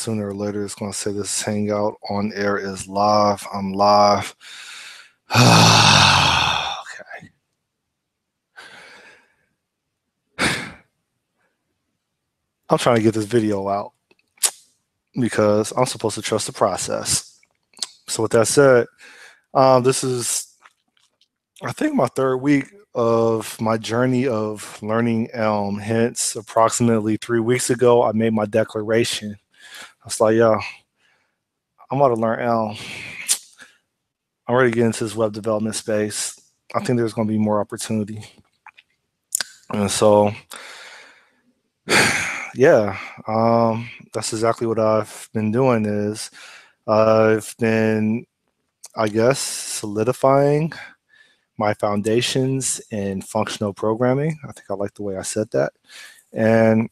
sooner or later it's going to say this Hangout on air is live. I'm live. Okay. I'm trying to get this video out because I'm supposed to trust the process. So with that said, this is, I think, my third week of my journey of learning Elm. Hence, approximately 3 weeks ago, I made my declaration. I was like, yo, I'm about to learn Elm. I'm ready to get into this web development space. I think there's going to be more opportunity. And so, yeah, that's exactly what I've been doing is I've been, I guess, solidifying my foundations in functional programming. I think I like the way I said that. And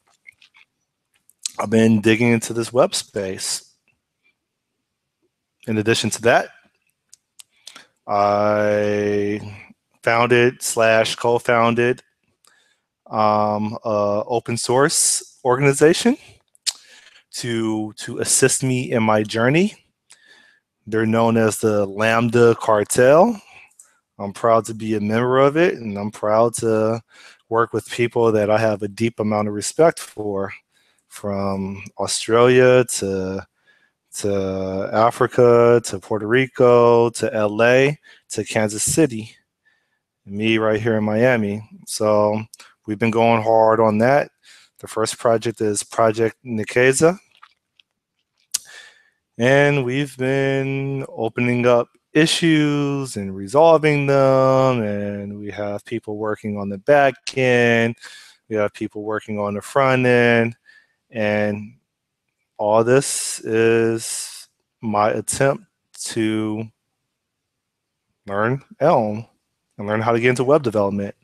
I've been digging into this web space. In addition to that, I founded / co-founded open source organization to assist me in my journey. They're known as the Lambda Cartel. I'm proud to be a member of it, and I'm proud to work with people that I have a deep amount of respect for, from Australia to Africa to Puerto Rico to LA to Kansas City, me right here in Miami. So we've been going hard on that. The first project is Project Nikeza. And we've been opening up issues and resolving them. And we have people working on the back end. We have people working on the front end. And all this is my attempt to learn Elm and learn how to get into web development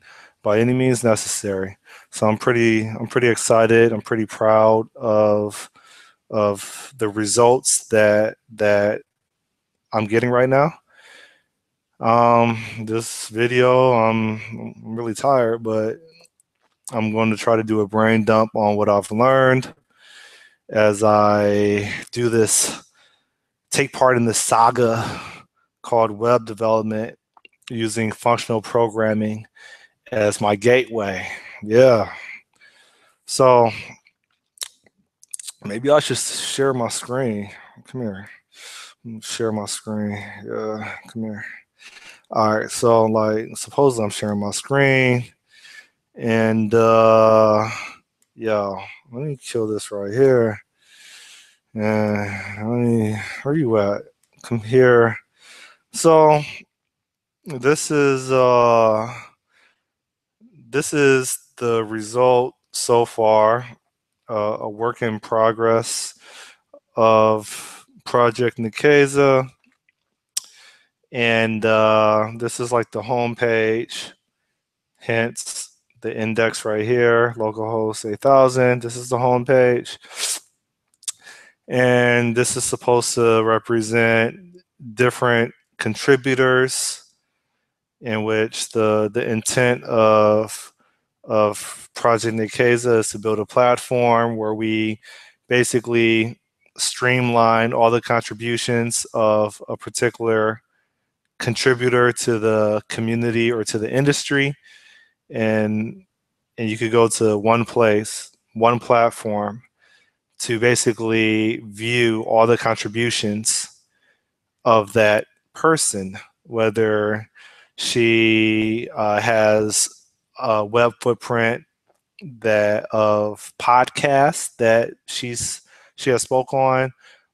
by any means necessary. So I'm pretty excited. I'm pretty proud of the results that I'm getting right now. This video, I'm really tired, but I'm going to try to do a brain dump on what I've learned as I do this, take part in this saga called web development using functional programming as my gateway. Yeah. So maybe I should share my screen. Come here. Share my screen. Yeah, come here. All right, so like suppose I'm sharing my screen and yo, let me kill this right here. Where you at? Come here. So this is the result so far, a work in progress of Project Nikeza. And this is like the home page, hence the index right here, localhost 8000. This is the home page. And this is supposed to represent different contributors in which the intent of Project Nikeza is to build a platform where we basically streamline all the contributions of a particular contributor to the community or to the industry, and you could go to one place, one platform, to basically view all the contributions of that person, whether she has a web footprint that of podcasts that she has spoke on,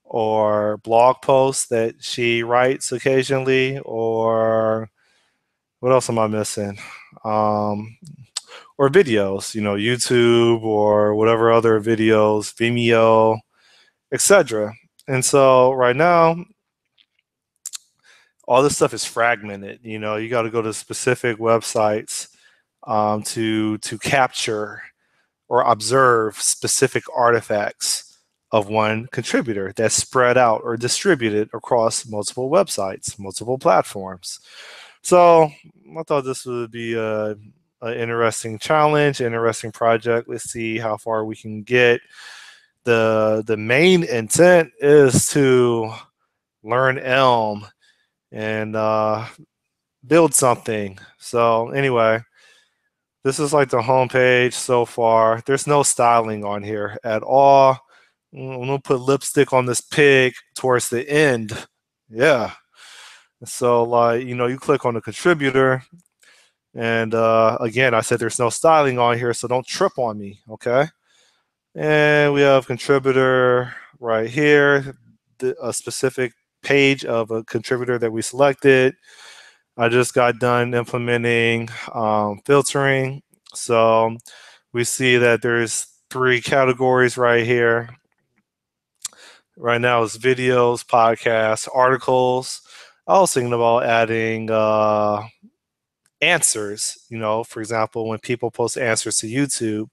or blog posts that she writes occasionally, or what else am I missing? Or videos, YouTube or whatever other videos, Vimeo, etc. And so right now, all this stuff is fragmented. You got to go to specific websites to capture or observe specific artifacts of one contributor that's spread out or distributed across multiple websites, multiple platforms. So I thought this would be an interesting challenge, interesting project. Let's see how far we can get. the main intent is to learn Elm and build something. So anyway, this is like the homepage so far. There's no styling on here at all. I'm gonna put lipstick on this pig towards the end. Yeah. So like, you click on the contributor, and again, I said there's no styling on here, so don't trip on me, okay? And we have contributor right here, a specific page of a contributor that we selected. I just got done implementing filtering. So we see that there's 3 categories right here. Right now it's videos, podcasts, articles. I was thinking about adding answers, for example, when people post answers to YouTube.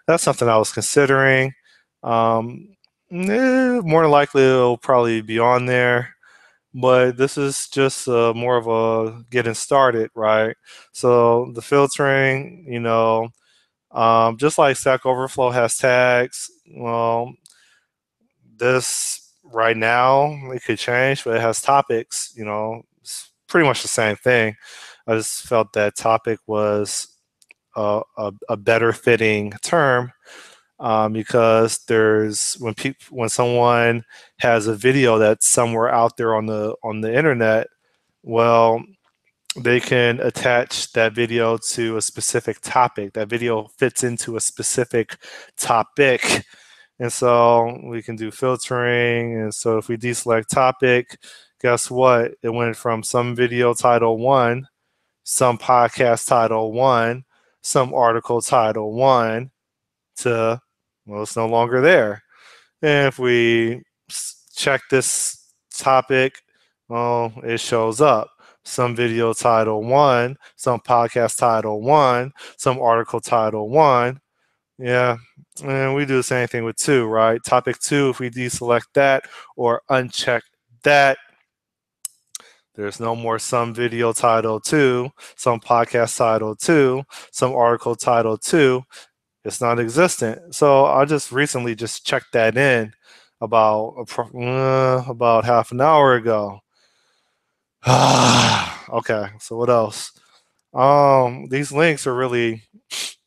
That's something I was considering. More than likely it'll probably be on there, but this is just more of a getting started, right? So the filtering, just like Stack Overflow has tags, well, this right now it could change, but it has topics, it's pretty much the same thing. I just felt that topic was a better fitting term, because there's when someone has a video that's somewhere out there on the internet, well, they can attach that video to a specific topic. That video fits into a specific topic, and so we can do filtering. And so if we deselect topic, guess what? It went from some video title 1, some podcast title 1, some article title 1 to, well, it's no longer there. And if we check this topic, well, it shows up. Some video title 1, some podcast title 1, some article title 1. Yeah, and we do the same thing with 2, right? Topic 2, if we deselect that or uncheck that, there's no more some video title 2, some podcast title 2, some article title 2. It's not existent. So I just recently just checked that in about half an hour ago. Okay, so what else? These links are really,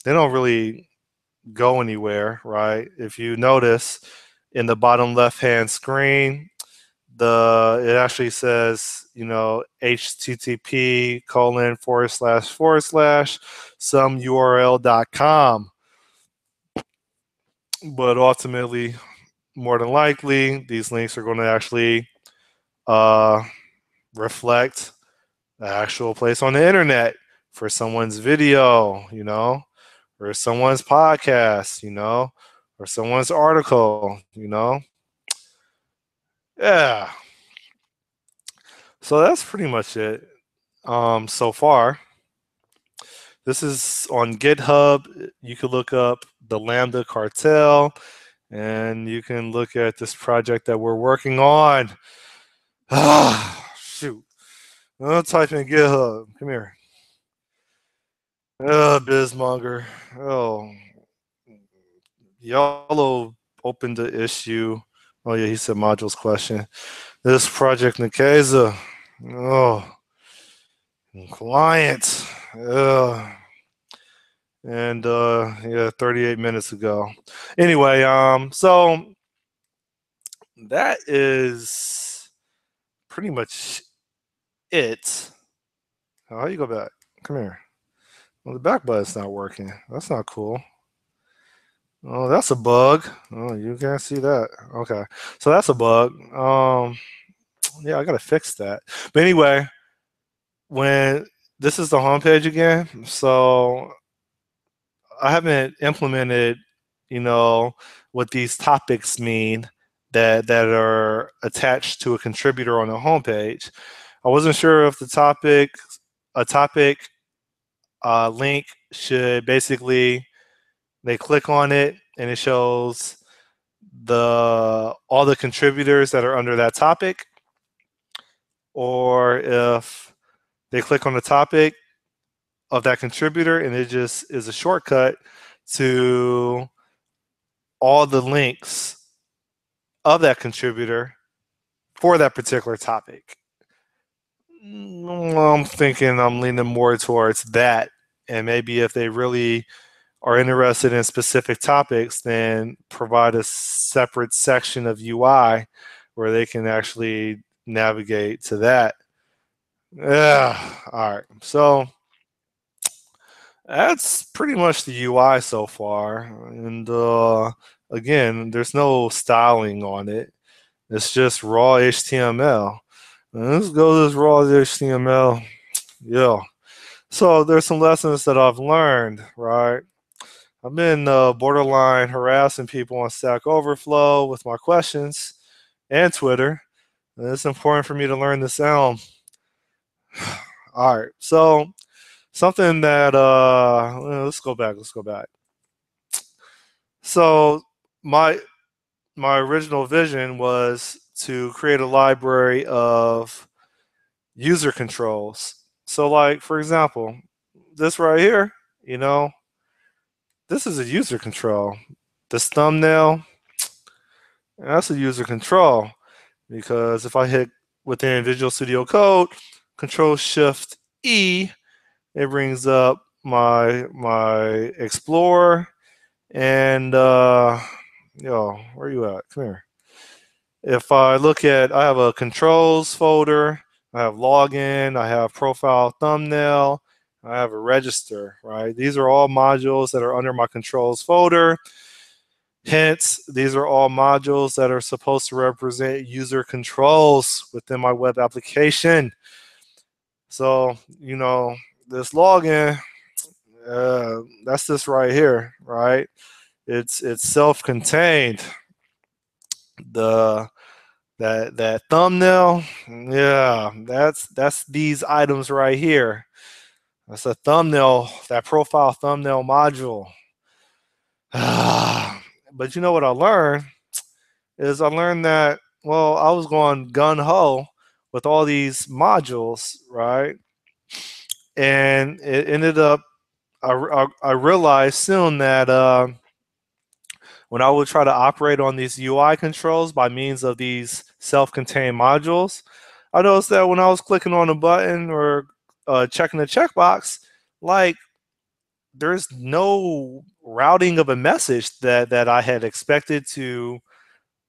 they don't really go anywhere, right? If you notice in the bottom left-hand screen, it actually says, http://someurl.com. But ultimately, more than likely, these links are going to actually reflect the actual place on the internet for someone's video, or someone's podcast, or someone's article, Yeah. So that's pretty much it so far. This is on GitHub. You can look up the Lambda Cartel, and you can look at this project that we're working on. Shoot. I'll type in GitHub. Come here. Bizmonger. Oh. Yellow opened the issue. Oh, yeah, he said modules question. This project Nikeza. Oh. Client. And yeah, 38 minutes ago. Anyway, so that is pretty much it. How you go back? Come here. Well, the back button's not working. That's not cool. Oh, that's a bug. Oh, you can't see that. Okay, so that's a bug. Yeah, I gotta fix that. But anyway, when this is the homepage again, so I haven't implemented, what these topics mean that are attached to a contributor on the homepage. I wasn't sure if a topic link should basically, they click on it and it shows all the contributors that are under that topic, or if they click on the topic of that contributor and it just is a shortcut to all the links of that contributor for that particular topic. I'm thinking I'm leaning more towards that. And maybe if they really are interested in specific topics, then provide a separate section of UI where they can actually navigate to that. Yeah. All right. So that's pretty much the UI so far. And again, there's no styling on it. It's just raw HTML. Let's go to this raw HTML. Yeah. So there's some lessons that I've learned, right? I've been borderline harassing people on Stack Overflow with my questions and Twitter. And it's important for me to learn this Elm. All right. So something that let's go back. Let's go back. So my my original vision was to create a library of user controls. So like for example, this right here, you know, this is a user control. This thumbnail, that's a user control because if I hit within Visual Studio Code, Control Shift E, it brings up my Explorer and yo, where you at? Come here. If I look at, I have a controls folder, I have login, I have profile thumbnail, I have a register, right? These are all modules that are under my controls folder. Hence, these are all modules that are supposed to represent user controls within my web application. So, you know, this login, that's this right here, right? It's self-contained. The that thumbnail, yeah, that's these items right here. That's a thumbnail, that profile thumbnail module. But you know what I learned is I learned that, well, I was going gun ho with all these modules, right? And it ended up, I realized soon that when I would try to operate on these UI controls by means of these self-contained modules, I noticed that when I was clicking on a button or checking a checkbox, like there's no routing of a message that I had expected to,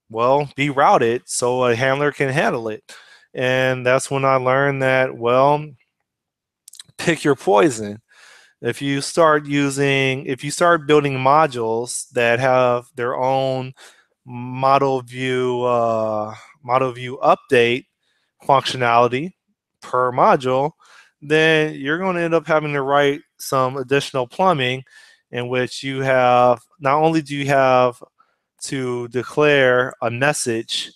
well, be routed so a handler can handle it. And that's when I learned that, well, pick your poison. If you start building modules that have their own model view update functionality per module, then you're going to end up having to write some additional plumbing in which you have, not only do you have to declare a message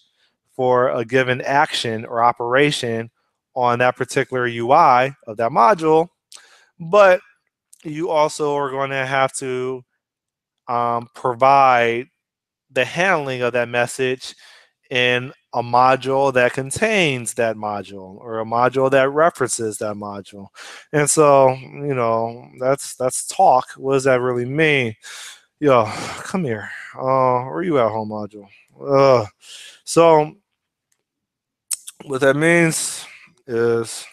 for a given action or operation on that particular UI of that module, but you also are going to have to provide the handling of that message in a module that contains that module or a module that references that module. And so, you know, that's talk. What does that really mean? Yo, come here. Where you at, home module? So what that means is,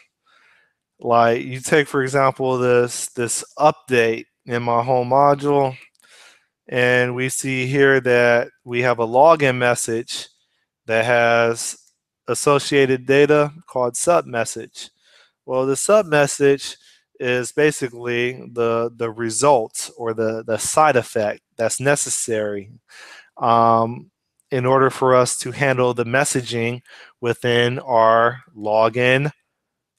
like, you take, for example, this update in my home module, and we see here that we have a login message that has associated data called sub message. Well, the sub message is basically the result or the side effect that's necessary in order for us to handle the messaging within our login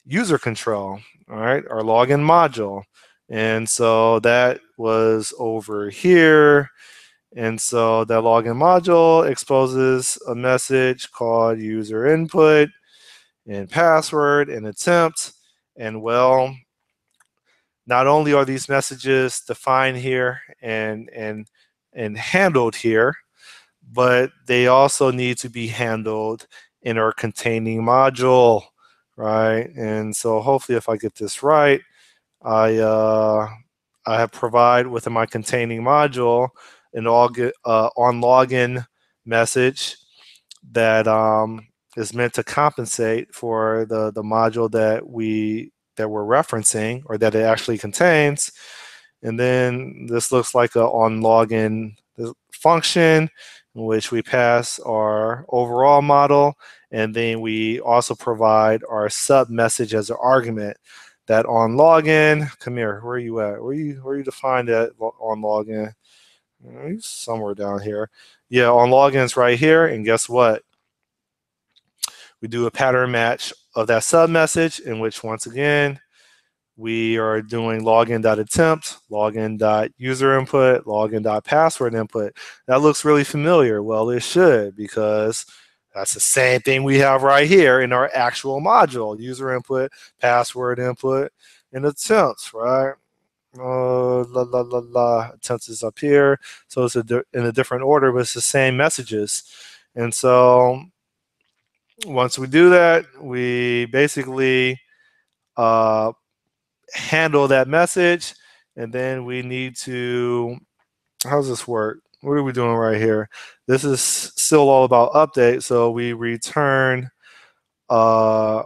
user control, all right, our login module. And so that was over here. And so that login module exposes a message called user input and password and attempt. And well, not only are these messages defined here and handled here, but they also need to be handled in our containing module, right? And so hopefully if I get this right, I have provide within my containing module an on login message that is meant to compensate for the module that we're referencing, or that it actually contains. And then this looks like a on login function in which we pass our overall model, and then we also provide our sub message as an argument. That on login, come here, where are you at? Where you defined that on login? Somewhere down here. Yeah, on login's right here, and guess what? We do a pattern match of that sub message, in which once again we are doing login.attempt, login.user input, login.password input. That looks really familiar. Well, it should, because that's the same thing we have right here in our actual module: user input, password input, and attempts, right? Attempts is up here, so it's in a different order, but it's the same messages. And so once we do that, we basically handle that message, and then we need to, how does this work? What are we doing right here? This is still all about update, so we return a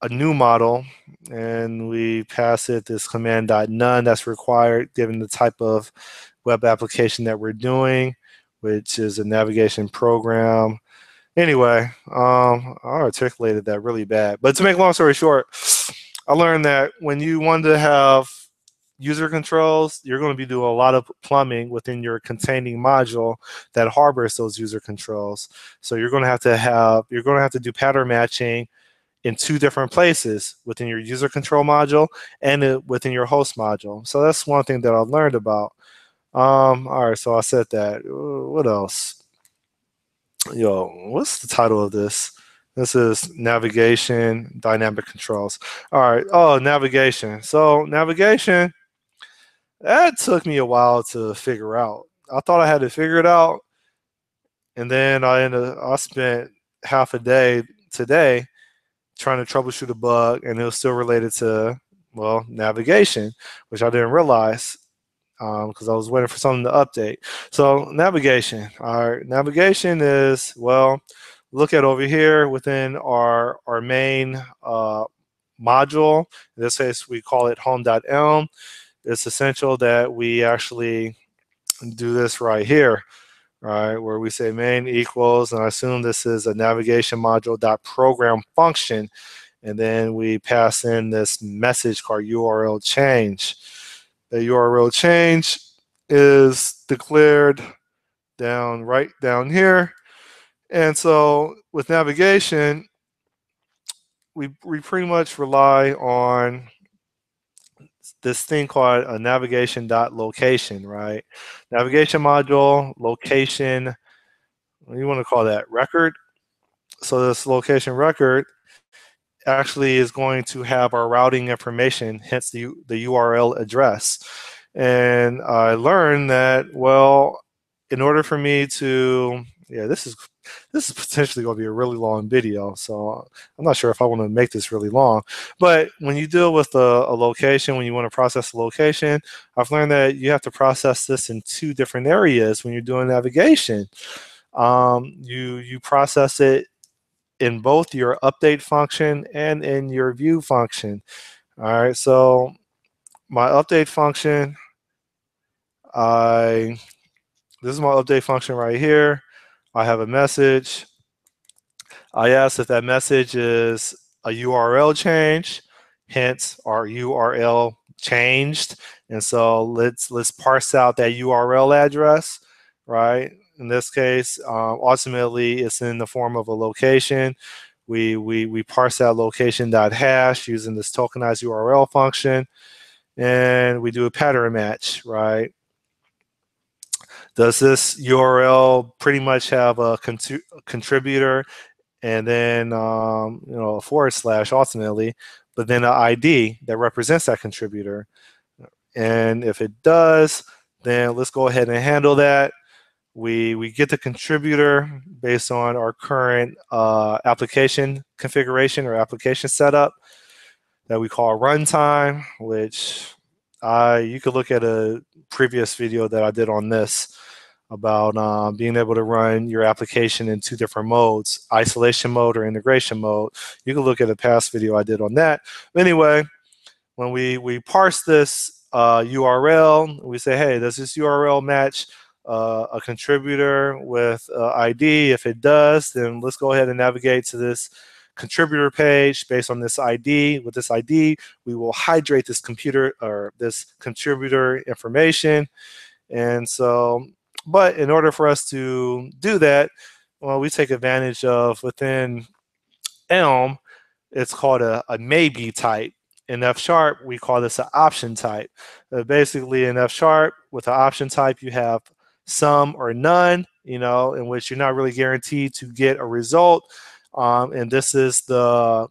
new model, and we pass it this command.none that's required given the type of web application that we're doing, which is a navigation program. Anyway, I articulated that really bad, but to make a long story short, I learned that when you want to have user controls, you're going to be doing a lot of plumbing within your containing module that harbors those user controls. So you're going to have to do pattern matching in two different places, within your user control module and within your host module. So that's one thing that I learned about. All right, so I said that. What else? Yo, what's the title of this? This is navigation, dynamic controls. All right. Oh, navigation. So navigation, that took me a while to figure out. I thought I had to figure it out, and then I spent half a day today trying to troubleshoot a bug, and it was still related to, well, navigation, which I didn't realize because I was waiting for something to update. So navigation. All right, navigation is, well, look at over here within our main module. In this case, we call it home.elm. It's essential that we actually do this right here, right, where we say main equals, and I assume this is a navigation module dot program function, and then we pass in this message called URL change. The URL change is declared right down here. And so with navigation, we pretty much rely on this thing called a navigation.location, right? Navigation module, location, what do you want to call that? Record. So this location record actually is going to have our routing information, hence the URL address. And I learned that, well, in order for me to, yeah, this is potentially going to be a really long video, so I'm not sure if I want to make this really long. But when you deal with a location, when you want to process a location, I've learned that you have to process this in two different areas when you're doing navigation. You process it in both your update function and in your view function. All right, so my update function, this is my update function right here. I have a message. I ask if that message is a URL change, hence our URL changed. And so let's parse out that URL address, right? In this case, ultimately it's in the form of a location. We parse that location.hash using this tokenized URL function, and we do a pattern match, right? Does this URL pretty much have a contributor and then a forward slash ultimately, but then an ID that represents that contributor? And if it does, then let's go ahead and handle that. We get the contributor based on our current application configuration or application setup that we call runtime, which you could look at a previous video that I did on this. about being able to run your application in 2 different modes, isolation mode or integration mode. You can look at a past video I did on that. But anyway, when we parse this URL, we say, hey, does this URL match a contributor with ID? If it does, then let's go ahead and navigate to this contributor page based on this ID. With this ID, we will hydrate this computer or this contributor information. And so, but in order for us to do that, well, we take advantage of within Elm, it's called a maybe type. In F#, we call this an option type. Basically, in F# with an option type, you have some or none, in which you're not really guaranteed to get a result. And this is the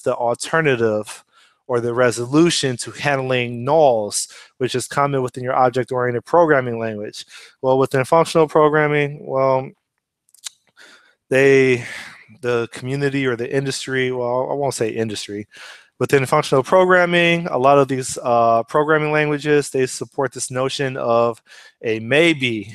alternative or the resolution to handling nulls, which is common within your object-oriented programming language. Well, within functional programming, well, the community or the industry, well, I won't say industry, within functional programming, a lot of these programming languages, they support this notion of a maybe,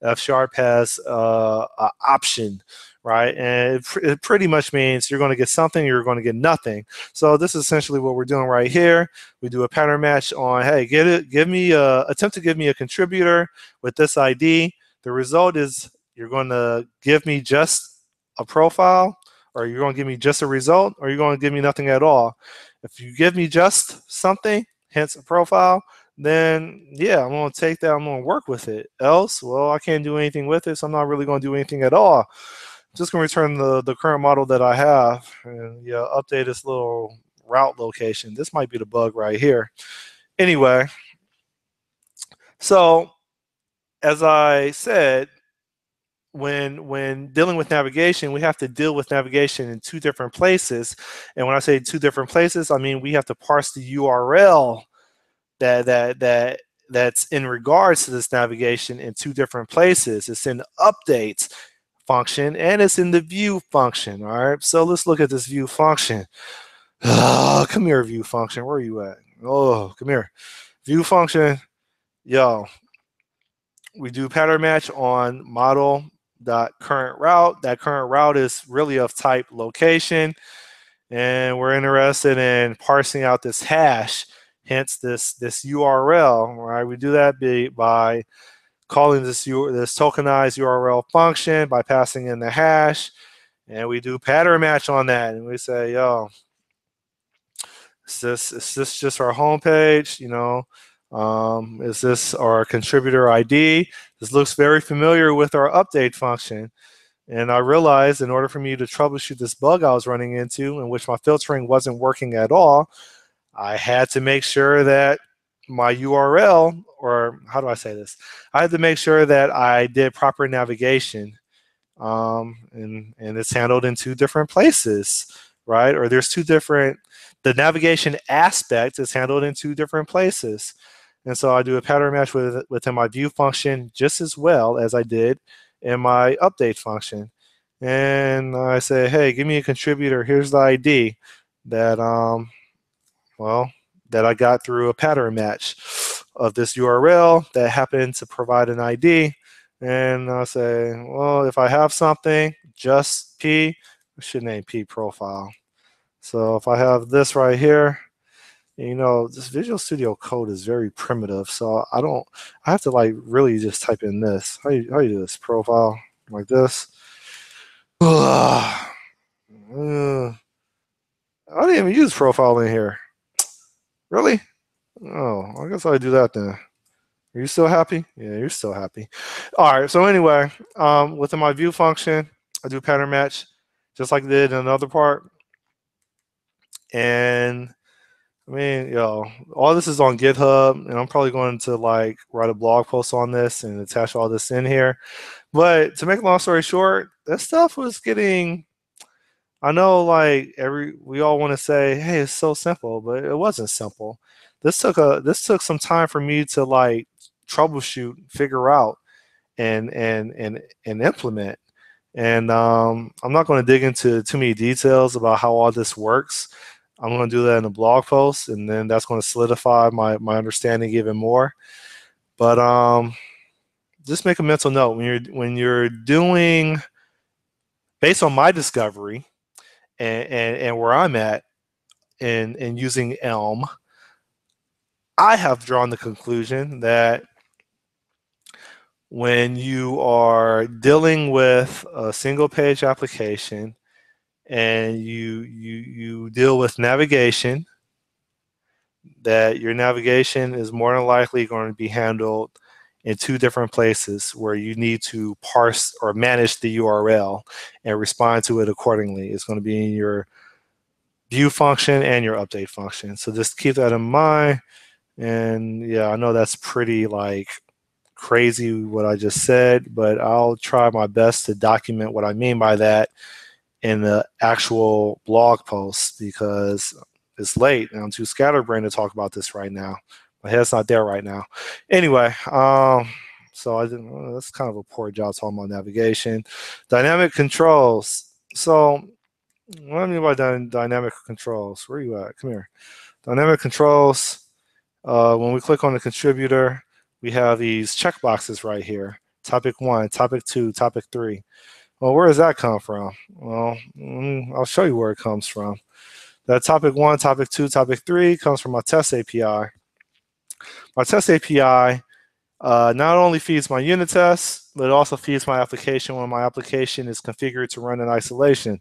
F# has an option, right? And it pretty much means you're going to get something, you're going to get nothing. So this is essentially what we're doing right here. We do a pattern match on, hey, attempt to give me a contributor with this ID. The result is you're going to give me just a profile, or you're going to give me just a result, or you're going to give me nothing at all. If you give me just something, hence a profile, then yeah, I'm going to take that, I'm going to work with it. Else, well, I can't do anything with it, so I'm not really going to do anything at all. I'm just going to return the current model that I have and update this little route location. This might be the bug right here. Anyway, so as I said, when dealing with navigation, we have to deal with navigation in 2 different places. And when I say 2 different places, I mean we have to parse the URL that's in regards to this navigation in 2 different places. It's in the updates function and it's in the view function. All right, so let's look at this view function. Come here, view function. Where are you at? Oh, come here. View function. Yo, we do pattern match on model.current route. That current route is really of type location, and we're interested in parsing out this hash, hence this URL. Right? We do that by calling this tokenized URL function by passing in the hash, and we do pattern match on that, and we say, yo, is this just our home page? Is this our contributor ID? This looks very familiar with our update function. And I realized in order for me to troubleshoot this bug I was running into, in which my filtering wasn't working at all, I had to make sure that my URL, or how do I say this? I had to make sure that I did proper navigation. And it's handled in 2 different places, right? Or there's 2 different, the navigation aspect is handled in 2 different places. And so I do a pattern match within my view function just as well as I did in my update function. And I say, hey, give me a contributor. Here's the ID that, that I got through a pattern match of this URL that happened to provide an ID. And I'll say, well, if I have something, just P, I should name P profile. So if I have this right here, this Visual Studio Code is very primitive, so I have to like really just type in this. How you do this? Profile, like this. I didn't even use profile in here. Really? Oh, I guess I'll do that then. Are you still happy? Yeah, you're still happy. All right, so anyway, within my view function, I do pattern match, just like I did in another part. And I mean, all this is on GitHub, and I'm probably going to like write a blog post on this and attach all this in here. But to make a long story short, that stuff was getting, I know like we all want to say, hey, it's so simple, but it wasn't simple. This took some time for me to like troubleshoot, figure out, and implement. And I'm not going to dig into too many details about how all this works. I'm going to do that in a blog post, and then that's going to solidify my understanding even more. But just make a mental note when you're doing, based on my discovery and where I'm at in using Elm, I have drawn the conclusion that when you are dealing with a single page application and you deal with navigation, that your navigation is more than likely going to be handled in two different places where you need to parse or manage the URL and respond to it accordingly. It's going to be in your view function and your update function. So just keep that in mind. And yeah, I know that's pretty like crazy what I just said, but I'll try my best to document what I mean by that in the actual blog post, because it's late and I'm too scatterbrained to talk about this right now. My head's not there right now. Anyway, so I didn't. Well, that's kind of a poor job talking about navigation. Dynamic controls. So what do I mean by dynamic controls? Where are you at? Come here. Dynamic controls. When we click on the contributor, we have these checkboxes right here. Topic 1, topic 2, topic 3. Well, where does that come from? Well, I'll show you where it comes from. That topic 1, topic 2, topic 3 comes from my test API. My test API not only feeds my unit tests, but it also feeds my application when my application is configured to run in isolation.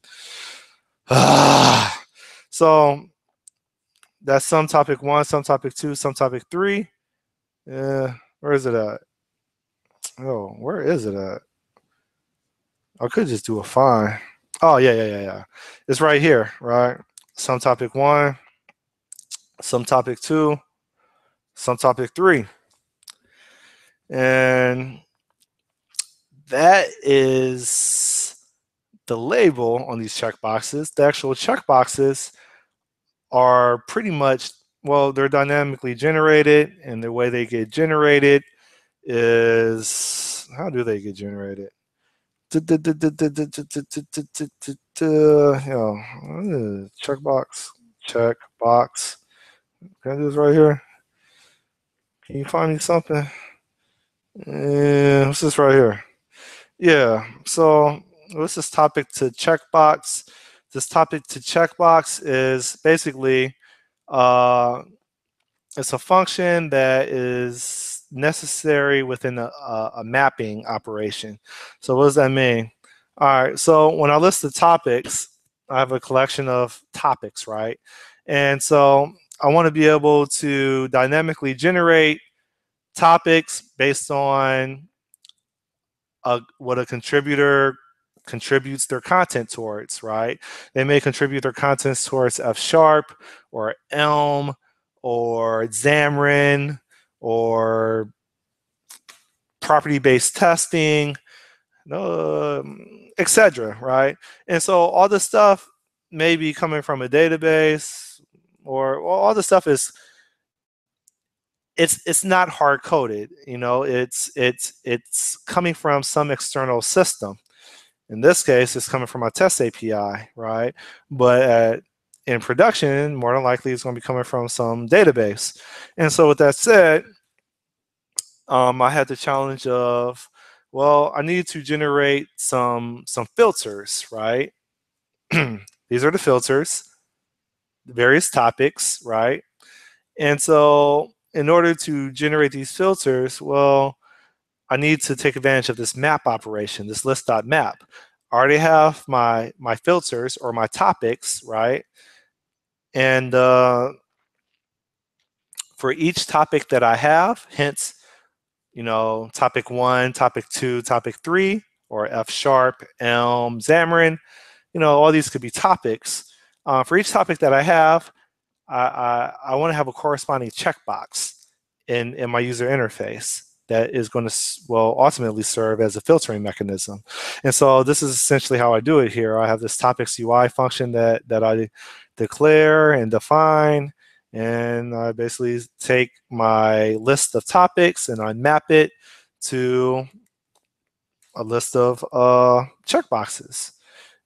So that's some topic 1, some topic 2, some topic 3. Where is it at? Oh, where is it at? I could just do a find. Oh, yeah. It's right here, right? Some topic 1, some topic 2, some topic 3. And that is the label on these checkboxes. The actual checkboxes are pretty much, well, they're dynamically generated, and the way they get generated is, how do they get generated? Checkbox. Can I do this right here? Can you find me something? What's this right here? Yeah, so what's this topic to checkbox? This topic to checkbox is basically it's a function that is necessary within a mapping operation. So what does that mean? All right, so when I list the topics, I have a collection of topics, right? And so I want to be able to dynamically generate topics based on what a contributor contributes their content towards, right? They may contribute their contents towards F# or Elm or Xamarin or property-based testing, etc., right? And so all this stuff may be coming from a database, or all this stuff is, it's not hard coded, you know, it's coming from some external system. In this case, it's coming from a test API, right? But in production, more than likely, it's going to be coming from some database. And so with that said, I had the challenge of, well, I need to generate some filters, right? These are the filters, various topics, right? And so in order to generate these filters, well, I need to take advantage of this map operation, this list.map. I already have my filters or my topics, right? And for each topic that I have, hence, you know, topic 1, topic 2, topic 3, or F#, Elm, Xamarin, you know, all these could be topics. For each topic that I have, I want to have a corresponding checkbox in my user interface that is going to, well, ultimately serve as a filtering mechanism. And so this is essentially how I do it here. I have this topics UI function that I declare and define, and I basically take my list of topics and I map it to a list of checkboxes.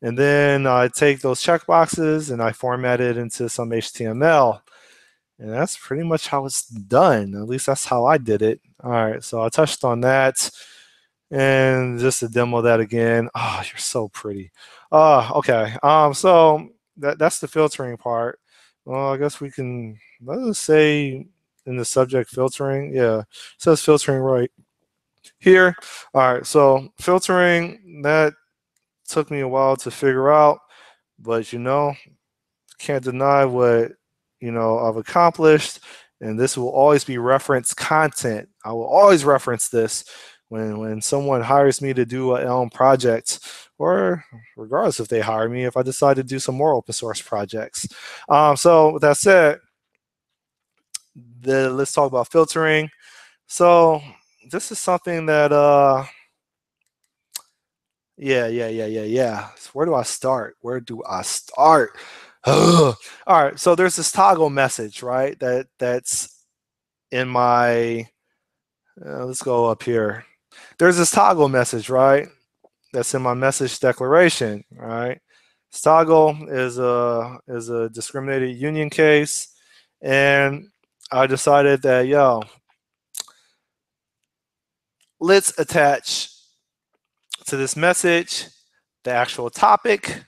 And then I take those checkboxes and I format it into some HTML. And that's pretty much how it's done. At least that's how I did it. All right, so I touched on that. And just to demo that again. Oh, you're so pretty. Okay. So that's the filtering part. Well, I guess we can, let's say in the subject filtering. Yeah, it says filtering right here. All right, so filtering, that took me a while to figure out, but can't deny what I've accomplished, and this will always be reference content. I will always reference this when someone hires me to do a Elm project, or regardless if they hire me, if I decide to do some more open source projects. So with that said, let's talk about filtering. So this is something that yeah. So where do I start? All right, so there's this toggle message, right? That's in my. Let's go up here. There's this toggle message, right? That's in my message declaration, right? This toggle is a discriminated union case, and I decided that let's attach to this message the actual topic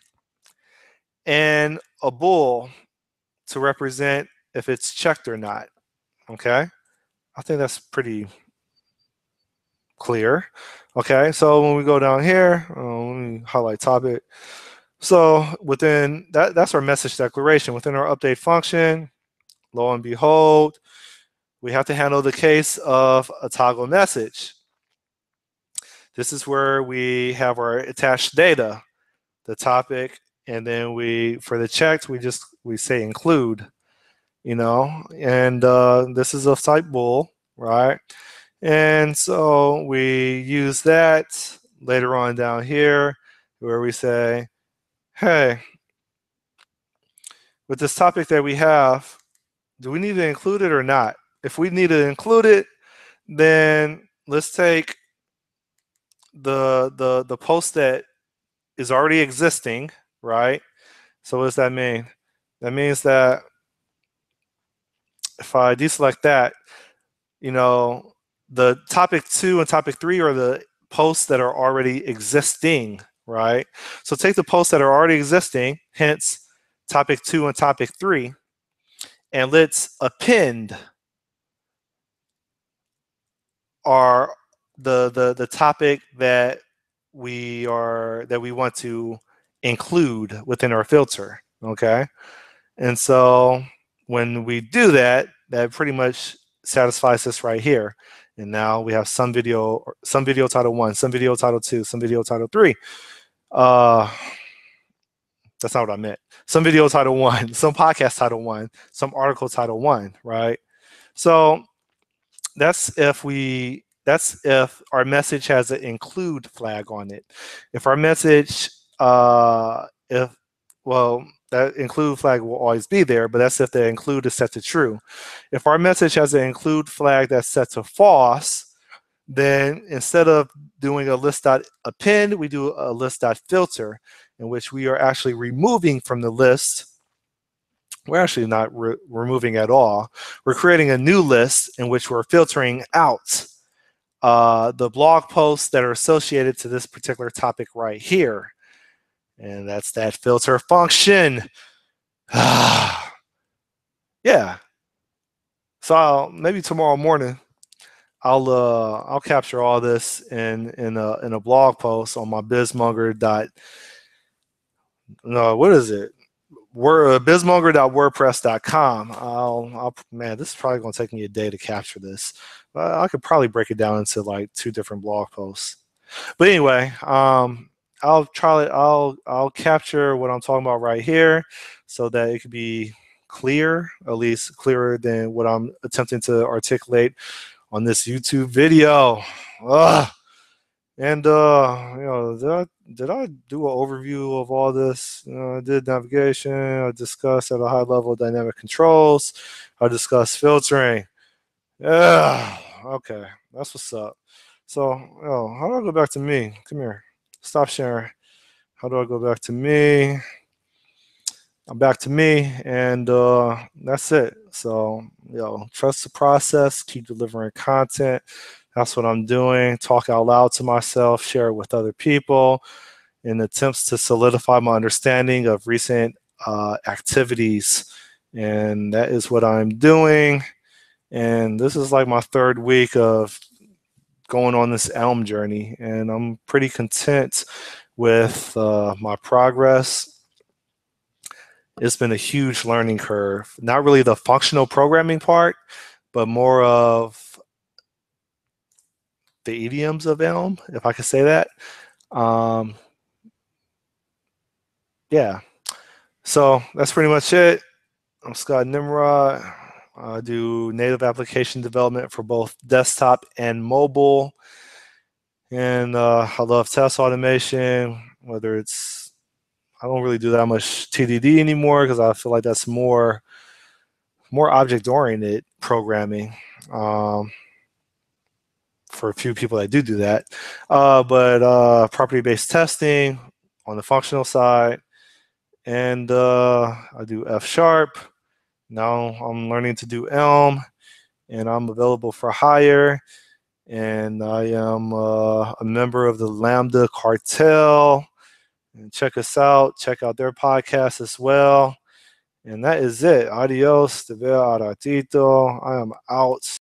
and a bool to represent if it's checked or not. Okay, I think that's pretty clear. Okay, so when we go down here, let me highlight topic. So within that's our message declaration. Within our update function, lo and behold, we have to handle the case of a toggle message. This is where we have our attached data, the topic, and then for the checked, we say include, and this is a type bool, right? And so we use that later on down here where we say, hey, with this topic that we have, do we need to include it or not? If we need to include it, then let's take the post that is already existing, right? So what does that mean? That means that if I deselect that, the topic 2 and topic 3 are the posts that are already existing, right? So take the posts that are already existing, hence topic 2 and topic 3, and let's append our the topic that we want to include within our filter. Okay, and so when we do that, that pretty much satisfies this right here. And now we have some video title 1, some video title 2, some video title 3. That's not what I meant. Some video title 1, some podcast title 1, some article title 1, right? So that's if our message has an include flag on it. If our message if well that include flag will always be there, but that's if the include is set to true. If our message has an include flag that's set to false, then instead of doing a list.append, we do a list.filter, in which we are actually removing from the list. We're actually not removing at all. We're creating a new list in which we're filtering out the blog posts that are associated to this particular topic right here. And that's that filter function. Yeah. So maybe tomorrow morning I'll capture all this in a blog post on my Bismonger what is it? Bismonger.wordpress.com. Man, this is probably going to take me a day to capture this. I could probably break it down into like 2 different blog posts. But anyway, I'll try it. I'll capture what I'm talking about right here, so that it could be clear, at least clearer than what I'm attempting to articulate on this YouTube video. Ugh. And did I do an overview of all this? I did navigation. I discussed at a high level dynamic controls. I discussed filtering. Yeah. Okay, that's what's up. So, how do I go back to me? Come here. Stop sharing. How do I go back to me? I'm back to me, and that's it. So, trust the process. Keep delivering content. That's what I'm doing. Talk out loud to myself, share it with other people in attempts to solidify my understanding of recent activities. And that is what I'm doing. And this is like my third week of going on this Elm journey, and I'm pretty content with my progress. It's been a huge learning curve. Not really the functional programming part, but more of the idioms of Elm, if I could say that. Um, yeah, so that's pretty much it. I'm Scott Nimrod. I do native application development for both desktop and mobile. And I love test automation, whether it's, I don't really do that much TDD anymore because I feel like that's more object-oriented programming for a few people that do that. But property-based testing on the functional side, and I do F#. Now I'm learning to do Elm, and I'm available for hire. And I am a member of the Lambda Cartel. And check us out. Check out their podcast as well. And that is it. Adios. Te veo a ratito. I am out.